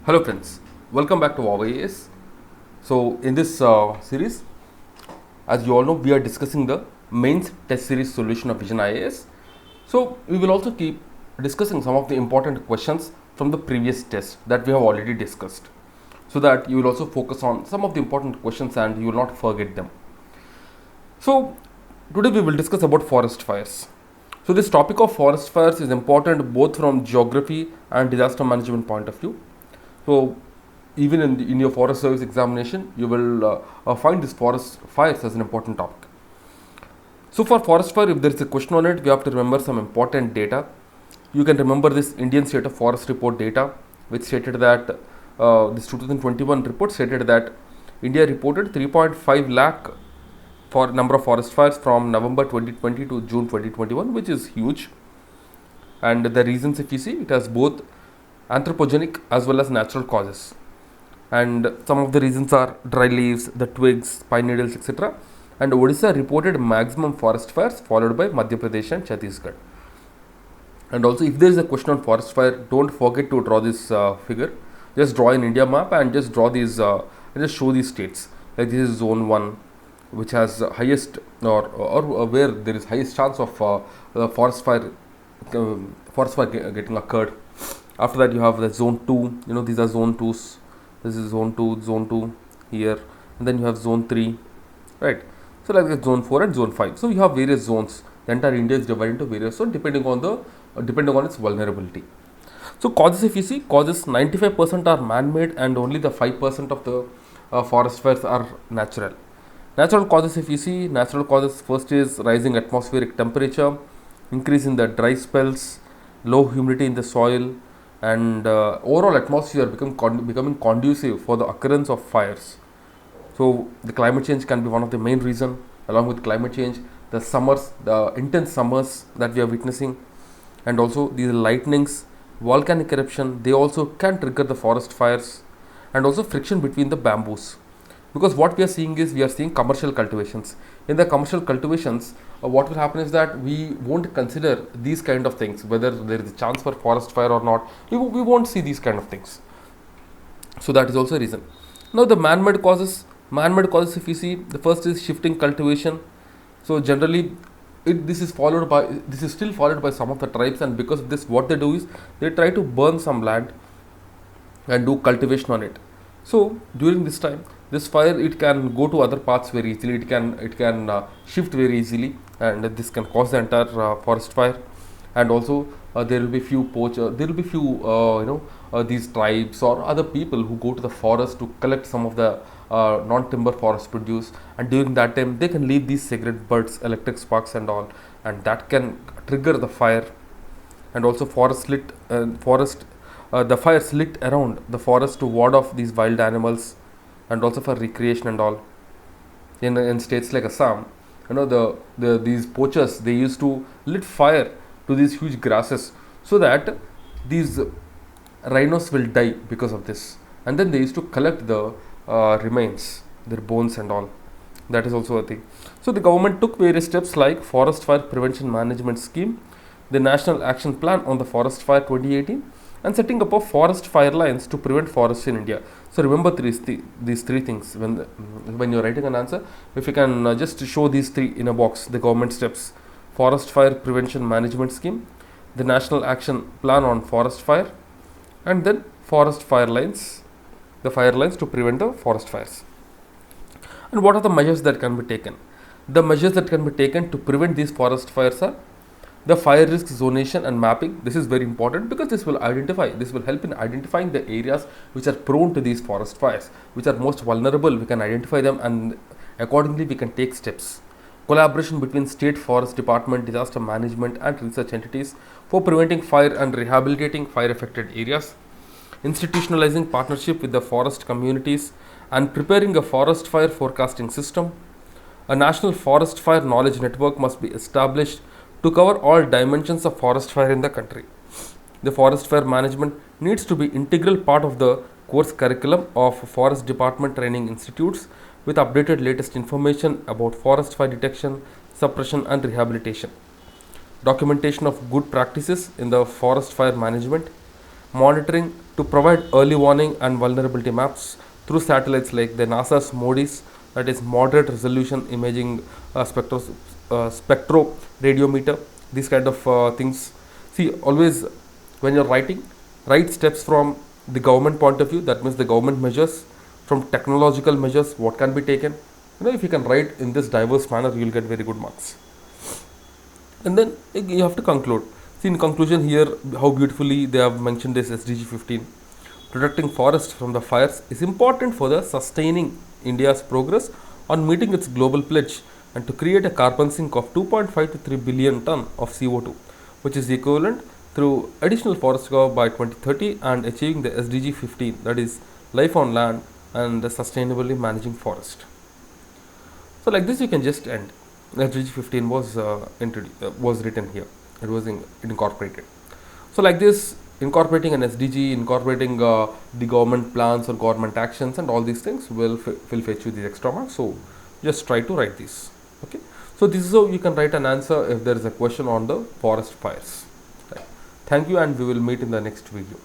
Hello friends, welcome back to Wow IAS. So in this series, as you all know, we are discussing the mains test series solution of Vision IAS. So we will also keep discussing some of the important questions from the previous test that we have already discussed, so that you will also focus on some of the important questions and you will not forget them. So today we will discuss about forest fires. So this topic of forest fires is important both from geography and disaster management point of view. So even in your forest service examination, you will find this forest fires as an important topic. So for forest fire, if there is a question on it, we have to remember some important data. You can remember this Indian State of Forest Report data, which stated that this 2021 report stated that India reported 3.5 lakh for number of forest fires from November 2020 to June 2021, which is huge. And the reasons, if you see, it has both anthropogenic as well as natural causes. And some of the reasons are dry leaves, the twigs, pine needles, etc. And Odisha reported maximum forest fires, followed by Madhya Pradesh and Chhattisgarh. And also, if there is a question on forest fire, don't forget to draw this figure. Just draw an India map and just draw these, just show these states. Like this is zone 1, which has highest or where there is highest chance of forest fire getting occurred. After that, you have the zone 2. These are zone 2s. This is zone 2 here, and then you have zone 3, right? So like that, zone 4 and zone 5. So you have various zones. The entire India is divided into various zones depending on its vulnerability. So causes, if you see, causes 95% are man-made and only the 5% of the forest fires are natural. Natural causes, if you see, natural causes, first is rising atmospheric temperature, increase in the dry spells, low humidity in the soil, and overall atmosphere becoming conducive for the occurrence of fires. So the climate change can be one of the main reason. Along with climate change, the summers, the intense summers that we are witnessing, and also these lightnings, volcanic eruption, they also can trigger the forest fires, and also friction between the bamboos. Because what we are seeing is, we are seeing commercial cultivations. In the commercial cultivations, what will happen is that we won't consider these kind of things, whether there is a chance for forest fire or not. We won't see these kind of things. So that is also a reason. Now the man-made causes, if you see, the first is shifting cultivation. So generally, this is still followed by some of the tribes, and because of this, what they do is they try to burn some land and do cultivation on it. So during this time, this fire, it can go to other paths very easily. It can shift very easily, and this can cause the entire forest fire. And also there will be few these tribes or other people who go to the forest to collect some of the non-timber forest produce, and during that time they can leave these cigarette butts, electric sparks and all, and that can trigger the fire. And also the fires lit around the forest to ward off these wild animals, and also for recreation and all. In states like Assam, these poachers, they used to lit fire to these huge grasses, so that these rhinos will die because of this, and then they used to collect the remains, their bones and all. That is also a thing. So the government took various steps like Forest Fire Prevention Management Scheme, the National Action Plan on the Forest Fire 2018, and setting up of forest fire lines to prevent forests in India. So remember these three things when you're writing an answer. If you can just show these three in a box, the government steps: Forest Fire Prevention Management Scheme, the National Action Plan on Forest Fire, and then forest fire lines, the fire lines to prevent the forest fires. And what are the measures that can be taken? The measures that can be taken to prevent these forest fires are the fire risk zonation and mapping. This is very important because this will help in identifying the areas which are prone to these forest fires, which are most vulnerable. We can identify them, and accordingly we can take steps. Collaboration between state forest department, disaster management and research entities for preventing fire and rehabilitating fire affected areas. Institutionalizing partnership with the forest communities and preparing a forest fire forecasting system. A national forest fire knowledge network must be established to cover all dimensions of forest fire in the country. The forest fire management needs to be integral part of the course curriculum of forest department training institutes, with updated latest information about forest fire detection, suppression and rehabilitation. Documentation of good practices in the forest fire management, monitoring to provide early warning and vulnerability maps through satellites like the NASA's MODIS, that is moderate resolution imaging spectro-radiometer, these kind of things. See, always when you're writing, write steps from the government point of view, that means the government measures, from technological measures, what can be taken. If you can write in this diverse manner, you will get very good marks. And then you have to conclude. See, in conclusion here, how beautifully they have mentioned this SDG 15. Protecting forests from the fires is important for the sustaining India's progress on meeting its global pledge and to create a carbon sink of 2.5 to 3 billion ton of CO2, which is equivalent through additional forest cover by 2030 and achieving the SDG 15, that is life on land and sustainably managing forest. So like this you can just end. SDG 15 was written here. It was incorporated. So like this, incorporating an SDG, incorporating the government plans or government actions and all these things will fetch you these extra marks. So just try to write this. Okay. So this is how you can write an answer if there is a question on the forest fires. Right. Thank you, and we will meet in the next video.